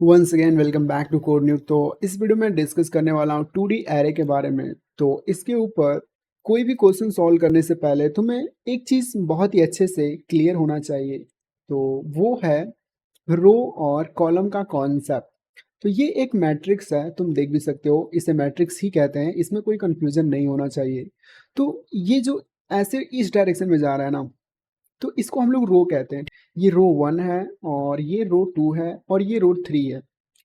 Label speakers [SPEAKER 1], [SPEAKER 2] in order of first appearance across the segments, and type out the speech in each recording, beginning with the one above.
[SPEAKER 1] Once again welcome back to code news. तो इस video में डिस्कस करने वाला हूँ 2D एरे के बारे में। तो इसके ऊपर कोई भी क्वेश्चन सॉल्व करने से पहले तुम्हें एक चीज़ बहुत ही अच्छे से क्लियर होना चाहिए। तो वो है रो और कॉलम का कॉन्सेप्ट। तो ये एक मैट्रिक्स है, तुम देख भी सकते हो, इसे मैट्रिक्स ही कहते हैं, इसमें कोई कंफ्यूजन नहीं होना चाहिए। तो ये जो ऐसे इस डायरेक्शन में जा रहा है ना, तो इसको हम लोग रो कहते हैं। ये रो 1 है और ये रो 2 है और ये रो 3 है।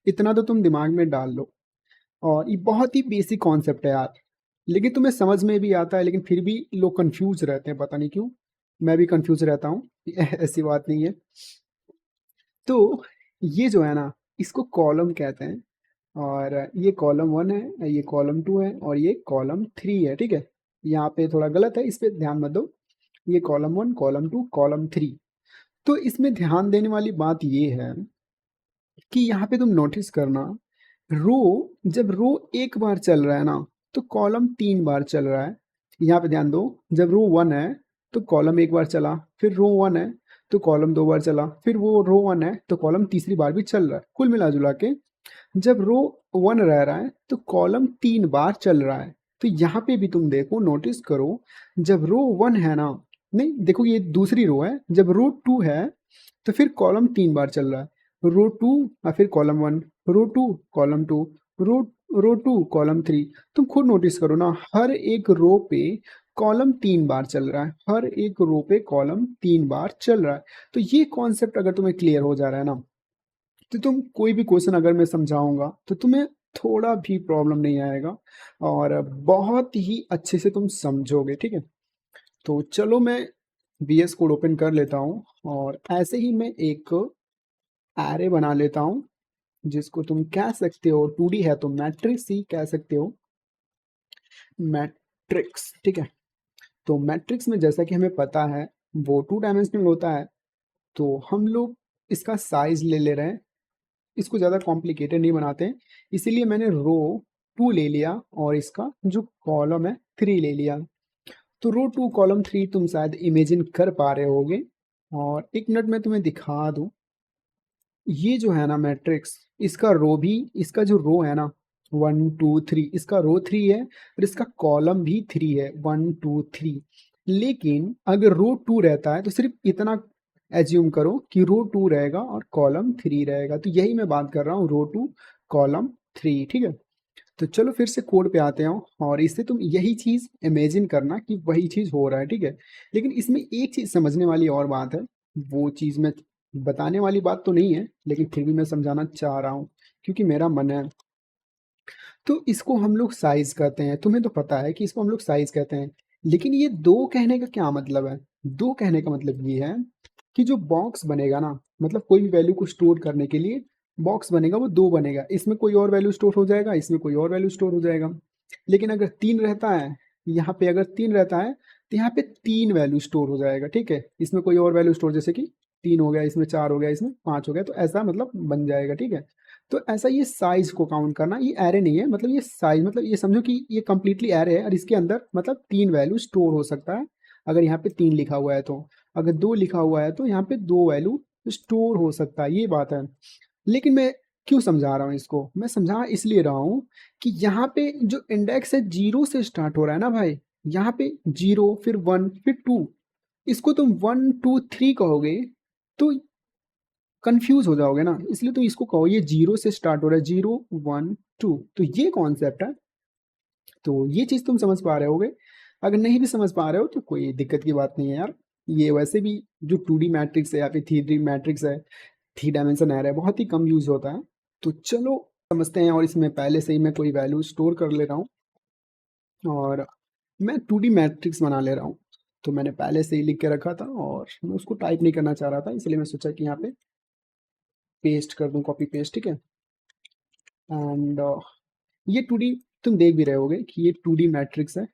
[SPEAKER 1] इतना तो तुम दिमाग में डाल लो। और ये बहुत ही बेसिक कॉन्सेप्ट है यार, लेकिन तुम्हें समझ में भी आता है, लेकिन फिर भी लोग कंफ्यूज रहते हैं, पता नहीं क्यों। मैं भी कंफ्यूज रहता हूँ ऐसी बात नहीं है। तो ये जो है ना, इसको कॉलम कहते हैं। और ये कॉलम 1 है, ये कॉलम 2 है और ये कॉलम 3 है। ठीक है, यहाँ पे थोड़ा गलत है, इस पे ध्यान मत दो। ये कॉलम 1, कॉलम 2, कॉलम 3। तो इसमें ध्यान देने वाली बात ये है कि यहाँ पे तुम नोटिस करना, रो जब रो एक बार चल रहा है ना, तो कॉलम 3 बार चल रहा है। यहाँ पे ध्यान दो, जब रो 1 है तो कॉलम एक बार चला, फिर रो 1 है तो कॉलम 2 बार चला, फिर वो रो 1 है तो कॉलम तीसरी बार भी चल रहा है। कुल मिला जुला के जब रो 1 रह रहा है तो कॉलम 3 बार चल रहा है। तो यहाँ पे भी तुम देखो, नोटिस करो, जब रो 1 है ना, नहीं देखो ये दूसरी रो है, जब रो 2 है तो फिर कॉलम 3 बार चल रहा है। रो 2 और फिर कॉलम 1, रो 2 कॉलम 2, रो रो 2 कॉलम 3। तुम खुद नोटिस करो ना, हर एक रो पे कॉलम 3 बार चल रहा है, हर एक रो पे कॉलम 3 बार चल रहा है। तो ये कॉन्सेप्ट अगर तुम्हें क्लियर हो जा रहा है ना, तो तुम कोई भी क्वेश्चन अगर मैं समझाऊंगा तो तुम्हें थोड़ा भी प्रॉब्लम नहीं आएगा और बहुत ही अच्छे से तुम समझोगे। ठीक है, तो चलो मैं VS कोड ओपन कर लेता हूँ और ऐसे ही मैं एक एरे बना लेता हूँ, जिसको तुम कह सकते हो 2D है तो मैट्रिक्स ही कह सकते हो, मैट्रिक्स। ठीक है, तो मैट्रिक्स में जैसा कि हमें पता है वो 2 डायमेंशनल होता है। तो हम लोग इसका साइज ले ले रहे हैं, इसको ज़्यादा कॉम्प्लिकेटेड नहीं बनाते हैं, इसीलिए मैंने रो 2 ले लिया और इसका जो कॉलम है 3 ले लिया। तो रो 2 कॉलम 3 तुम शायद इमेजिन कर पा रहे होगे। और एक मिनट में तुम्हें दिखा दूं, ये जो है ना मैट्रिक्स, इसका रो भी, इसका जो रो है ना 1 2 3, इसका रो 3 है और इसका कॉलम भी 3 है, 1 2 3। लेकिन अगर रो 2 रहता है तो सिर्फ इतना एज्यूम करो कि रो 2 रहेगा और कॉलम 3 रहेगा। तो यही मैं बात कर रहा हूँ, रो 2 कॉलम 3। ठीक है, तो चलो फिर से कोड पे आते हैं और इससे तुम यही चीज इमेजिन करना कि वही चीज हो रहा है। ठीक है, लेकिन इसमें एक चीज समझने वाली और बात है, वो चीज मैं बताने वाली बात तो नहीं है, लेकिन फिर भी मैं समझाना चाह रहा हूँ क्योंकि मेरा मन है। तो इसको हम लोग साइज कहते हैं, तुम्हें तो पता है कि इसको हम लोग साइज कहते हैं। लेकिन ये दो कहने का क्या मतलब है? दो कहने का मतलब ये है कि जो बॉक्स बनेगा ना, मतलब कोई भी वैल्यू को स्टोर करने के लिए बॉक्स बनेगा, वो दो बनेगा, इसमें कोई और वैल्यू स्टोर हो जाएगा, इसमें कोई और वैल्यू स्टोर हो जाएगा। लेकिन अगर 3 रहता है, यहाँ पे अगर 3 रहता है तो यहाँ पे 3 वैल्यू स्टोर हो जाएगा। ठीक है, इसमें कोई और वैल्यू स्टोर, जैसे कि 3 हो गया, इसमें 4 हो गया, इसमें 5 हो गया, तो ऐसा मतलब बन जाएगा। ठीक है, तो ऐसा ये साइज को काउंट करना, ये एरे नहीं है, मतलब ये साइज, मतलब ये समझो कि ये कंप्लीटली एरे है और इसके अंदर मतलब 3 वैल्यू स्टोर हो सकता है। अगर यहाँ पे 3 लिखा हुआ है तो, अगर 2 लिखा हुआ है तो यहाँ पे 2 वैल्यू स्टोर हो सकता है, ये बात है। लेकिन मैं क्यों समझा रहा हूँ इसको? मैं समझा इसलिए रहा हूँ कि यहाँ पे जो इंडेक्स है 0 से स्टार्ट हो रहा है ना भाई, यहाँ पे 0 फिर 1 फिर 2, इसको तुम 1 2 3 कहोगे तो कंफ्यूज हो जाओगे ना, इसलिए तो इसको कहो ये 0 से स्टार्ट हो रहा है, 0 1 2। तो ये कॉन्सेप्ट है, तो ये चीज तुम समझ पा रहे होगे। अगर नहीं भी समझ पा रहे हो तो कोई दिक्कत की बात नहीं है यार। ये वैसे भी जो 2D मैट्रिक्स है या फिर 3D मैट्रिक्स है, 3 डायमेंशन है, बहुत ही कम यूज होता है। तो चलो समझते हैं, और इसमें पहले से ही मैं कोई वैल्यू स्टोर कर ले रहा हूँ और मैं 2D मैट्रिक्स बना ले रहा हूँ। तो मैंने पहले से ही लिख के रखा था और मैं उसको टाइप नहीं करना चाह रहा था, इसलिए मैं सोचा कि यहाँ पे पेस्ट कर दूँ, कॉपी पेस्ट। ठीक है, एंड ये 2D तुम देख भी रहे होगे कि ये 2D मैट्रिक्स है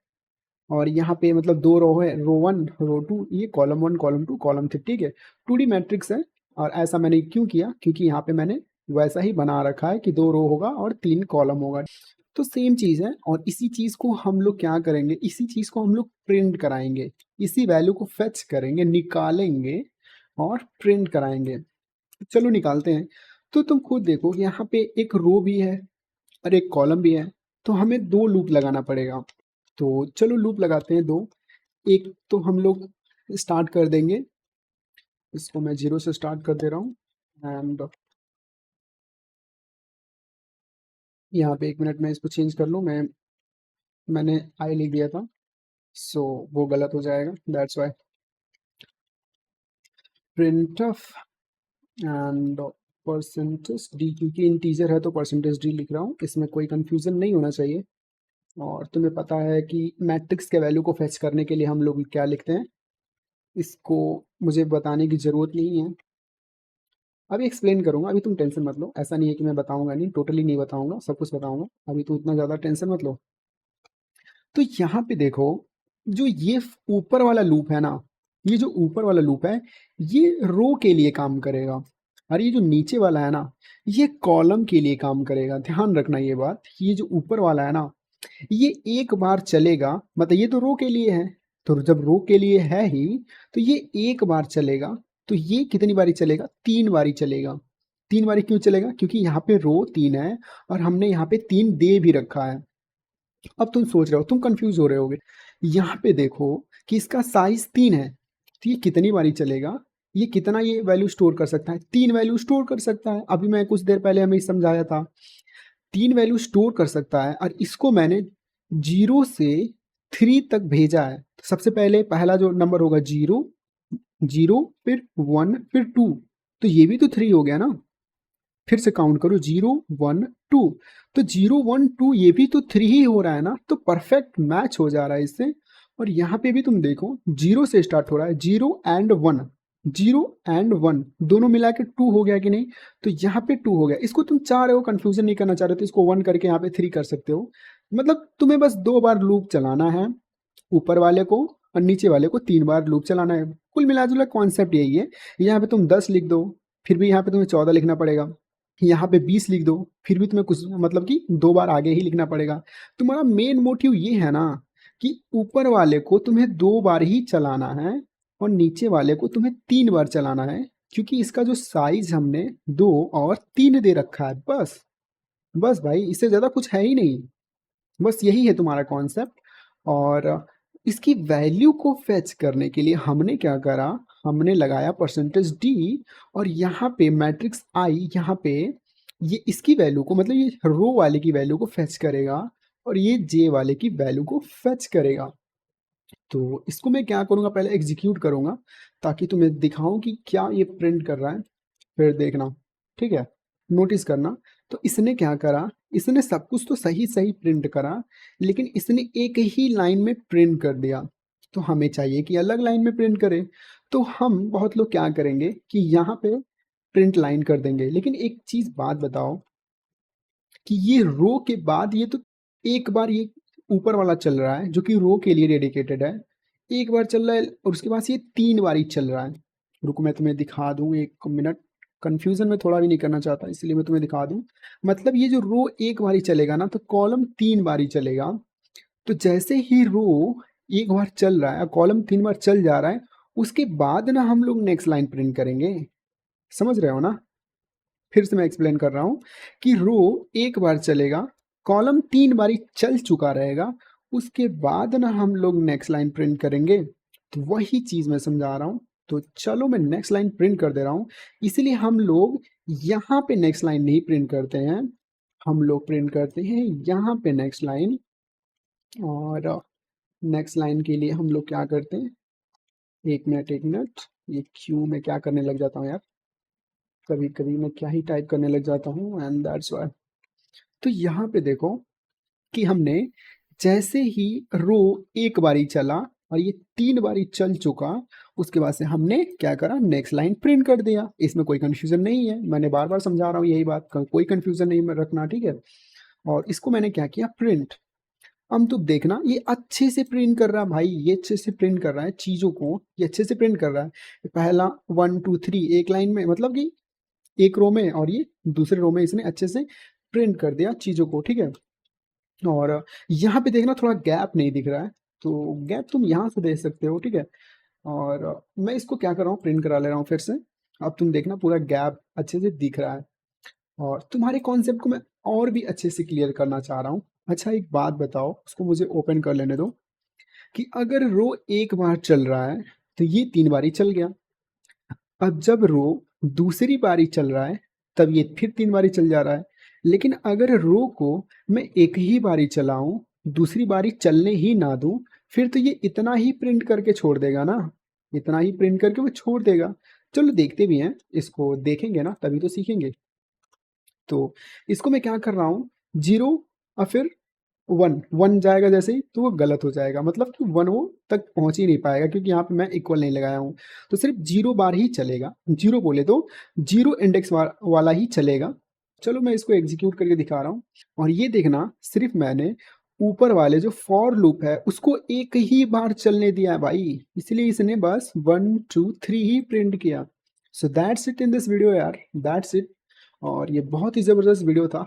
[SPEAKER 1] और यहाँ पे मतलब दो रो है, रो 1 रो 2, ये कॉलम 1 कॉलम 2 कॉलम 3। ठीक है, 2D मैट्रिक्स है। और ऐसा मैंने क्यों किया? क्योंकि यहाँ पे मैंने वैसा ही बना रखा है कि 2 रो होगा और 3 कॉलम होगा। तो सेम चीज़ है, और इसी चीज़ को हम लोग क्या करेंगे, इसी चीज़ को हम लोग प्रिंट कराएंगे, इसी वैल्यू को फेच करेंगे, निकालेंगे और प्रिंट कराएंगे। चलो निकालते हैं। तो तुम खुद देखो कि यहाँ पे एक रो भी है और एक कॉलम भी है, तो हमें 2 लूप लगाना पड़ेगा। तो चलो लूप लगाते हैं 2। एक तो हम लोग स्टार्ट कर देंगे, इसको मैं 0 से स्टार्ट कर दे रहा हूँ एंड यहाँ पे 1 मिनट में इसको चेंज कर लूँ। मैंने आई लिख दिया था, सो वो गलत हो जाएगा, that's why. printf and percentage D, क्योंकि इंटीजर है तो परसेंटेज डी लिख रहा हूँ, इसमें कोई कंफ्यूजन नहीं होना चाहिए। और तुम्हें पता है कि मैट्रिक्स के वैल्यू को फेच करने के लिए हम लोग क्या लिखते हैं, इसको मुझे बताने की ज़रूरत नहीं है, अभी एक्सप्लेन करूंगा, अभी तुम टेंशन मत लो। ऐसा नहीं है कि मैं बताऊंगा नहीं, टोटली नहीं बताऊंगा, सब कुछ बताऊंगा, अभी तो इतना ज़्यादा टेंशन मत लो। तो यहाँ पे देखो, जो ये ऊपर वाला लूप है ना, ये जो ऊपर वाला लूप है ये रो के लिए काम करेगा, और ये जो नीचे वाला है ना ये कॉलम के लिए काम करेगा। ध्यान रखना ये बात, ये जो ऊपर वाला है ना ये एक बार चलेगा, मतलब ये तो रो के लिए है, तो जब रो के लिए है ही तो ये एक बार चलेगा। तो ये कितनी बारी चलेगा, 3 बारी चलेगा। 3 बारी क्यों चलेगा, क्योंकि यहाँ पे रो 3 है और हमने यहाँ पे 3 दे भी रखा है। अब तुम सोच रहे हो, तुम कंफ्यूज हो रहे होगे, यहाँ पे देखो कि इसका साइज 3 है, तो ये कितनी बारी चलेगा, ये कितना ये वैल्यू स्टोर कर सकता है, 3 वैल्यू स्टोर कर सकता है। अभी मैं कुछ देर पहले हमें समझाया था, 3 वैल्यू स्टोर कर सकता है, और इसको मैंने 0 से 3 तक भेजा है। तो सबसे पहले पहला जो नंबर होगा 0, 0 फिर 1 फिर 2, तो ये भी तो 3 हो गया ना। फिर से काउंट करो, 0 1 2, तो 0 1 2 ये भी तो 3 ही हो रहा है ना, तो परफेक्ट मैच हो जा रहा है इससे। और यहाँ पे भी तुम देखो 0 से स्टार्ट हो रहा है, 0 एंड 1, 0 एंड 1 दोनों मिला के 2 हो गया कि नहीं, तो यहाँ पे 2 हो गया। इसको तुम चाह रहे हो, कंफ्यूजन नहीं करना चाह रहे हो, तो इसको 1 करके यहाँ पे 3 कर सकते हो। मतलब तुम्हें बस 2 बार लूप चलाना है, ऊपर वाले को और नीचे वाले को 3 बार लूप चलाना है। कुल मिला जुला कॉन्सेप्ट यही है। यहाँ पे तुम 10 लिख दो, फिर भी यहाँ पे तुम्हें 14 लिखना पड़ेगा, यहाँ पे 20 लिख दो, फिर भी तुम्हें कुछ मतलब कि 2 बार आगे ही लिखना पड़ेगा। तुम्हारा मेन मोटिव ये है ना कि ऊपर वाले को तुम्हें 2 बार ही चलाना है और नीचे वाले को तुम्हें 3 बार चलाना है, क्योंकि इसका जो साइज हमने 2 और 3 दे रखा है। बस बस भाई, इससे ज़्यादा कुछ है ही नहीं, बस यही है तुम्हारा कॉन्सेप्ट। और इसकी वैल्यू को फेच करने के लिए हमने क्या करा, हमने लगाया परसेंटेज डी, और यहाँ पे मैट्रिक्स आई, यहाँ पे ये इसकी वैल्यू को, मतलब ये रो वाले की वैल्यू को फेच करेगा और ये जे वाले की वैल्यू को फेच करेगा। तो इसको मैं क्या करूँगा, पहले एग्जीक्यूट करूँगा ताकि तुम्हें दिखाऊं कि क्या ये प्रिंट कर रहा है, फिर देखना, ठीक है। नोटिस करना, तो इसने क्या करा, इसने सब कुछ तो सही सही प्रिंट करा, लेकिन इसने एक ही लाइन में प्रिंट कर दिया। तो हमें चाहिए कि अलग लाइन में प्रिंट करे, तो हम बहुत लोग क्या करेंगे कि यहाँ पे प्रिंट लाइन कर देंगे। लेकिन एक चीज़ बात बताओ कि ये रो के बाद ये तो एक बार ये ऊपर वाला चल रहा है जो कि रो के लिए डेडिकेटेड है, एक बार चल रहा है, और उसके बाद ये 3 बार ही चल रहा है। रुको मैं तुम्हें दिखा दूं, 1 मिनट, कंफ्यूजन में थोड़ा भी नहीं करना चाहता, इसलिए मैं तुम्हें दिखा दूं। मतलब ये जो रो एक बार ही चलेगा ना, तो कॉलम 3 बार ही चलेगा। तो जैसे ही रो एक बार चल रहा है, कॉलम 3 बार चल जा रहा है, उसके बाद ना हम लोग नेक्स्ट लाइन प्रिंट करेंगे। समझ रहे हो ना, फिर से मैं एक्सप्लेन कर रहा हूँ कि रो एक बार चलेगा, कॉलम 3 बारी चल चुका रहेगा, उसके बाद ना हम लोग नेक्स्ट लाइन प्रिंट करेंगे। तो वही चीज़ मैं समझा रहा हूँ। तो चलो मैं नेक्स्ट लाइन प्रिंट कर दे रहा हूँ, इसलिए हम लोग यहाँ पे नेक्स्ट लाइन नहीं प्रिंट करते हैं, हम लोग प्रिंट करते हैं यहाँ पे नेक्स्ट लाइन। और नेक्स्ट लाइन के लिए हम लोग क्या करते हैं, 1 मिनट 1 मिनट, ये क्यों मैं क्या करने लग जाता हूँ यार, कभी कभी मैं क्या ही टाइप करने लग जाता हूँ, एंड दैट्स व्हाई। तो यहाँ पे देखो कि हमने जैसे ही रो एक बारी चला और ये 3 बारी चल चुका, उसके बाद से हमने क्या करा, नेक्स्ट लाइन प्रिंट कर दिया। इसमें कोई कंफ्यूजन नहीं है, मैंने बार बार समझा रहा हूँ यही बात, कोई कंफ्यूजन नहीं रखना, ठीक है। और इसको मैंने क्या किया, प्रिंट। हम तो देखना ये अच्छे से प्रिंट कर रहा है भाई, ये अच्छे से प्रिंट कर रहा है चीज़ों को, ये अच्छे से प्रिंट कर रहा है। पहला 1 2 3 एक लाइन में, मतलब कि एक रो में, और ये दूसरे रो में इसने अच्छे से प्रिंट कर दिया चीज़ों को, ठीक है। और यहाँ पे देखना थोड़ा गैप नहीं दिख रहा है, तो गैप तुम यहाँ से देख सकते हो, ठीक है। और मैं इसको क्या कर रहा हूँ, प्रिंट करा ले रहा हूँ फिर से। अब तुम देखना पूरा गैप अच्छे से दिख रहा है। और तुम्हारे कॉन्सेप्ट को मैं और भी अच्छे से क्लियर करना चाह रहा हूँ। अच्छा एक बात बताओ, उसको मुझे ओपन कर लेने दो, कि अगर रो एक बार चल रहा है तो ये 3 बारी चल गया। अब जब रो दूसरी बारी चल रहा है तब ये फिर 3 बारी चल जा रहा है। लेकिन अगर रो को मैं एक ही बारी चलाऊं, दूसरी बारी चलने ही ना दूं, फिर तो ये इतना ही प्रिंट करके छोड़ देगा ना, इतना ही प्रिंट करके वो छोड़ देगा। चलो देखते भी हैं, इसको देखेंगे ना तभी तो सीखेंगे। तो इसको मैं क्या कर रहा हूँ, 0 और फिर 1 1 जाएगा जैसे ही तो वो गलत हो जाएगा, मतलब कि 1 वो तक पहुंच ही नहीं पाएगा, क्योंकि यहाँ पे मैं इक्वल नहीं लगाया हूँ। तो सिर्फ 0 बार ही चलेगा, 0 बोले तो 0 इंडेक्स वाला ही चलेगा। चलो मैं इसको एग्जीक्यूट करके दिखा रहा हूँ। और ये देखना, सिर्फ मैंने ऊपर वाले जो फॉर लूप है उसको एक ही बार चलने दिया है भाई, इसलिए इसने बस 1 2 3 ही प्रिंट किया। So that's it in this video यार, दैट्स इट। और ये बहुत ही ज़बरदस्त वीडियो था।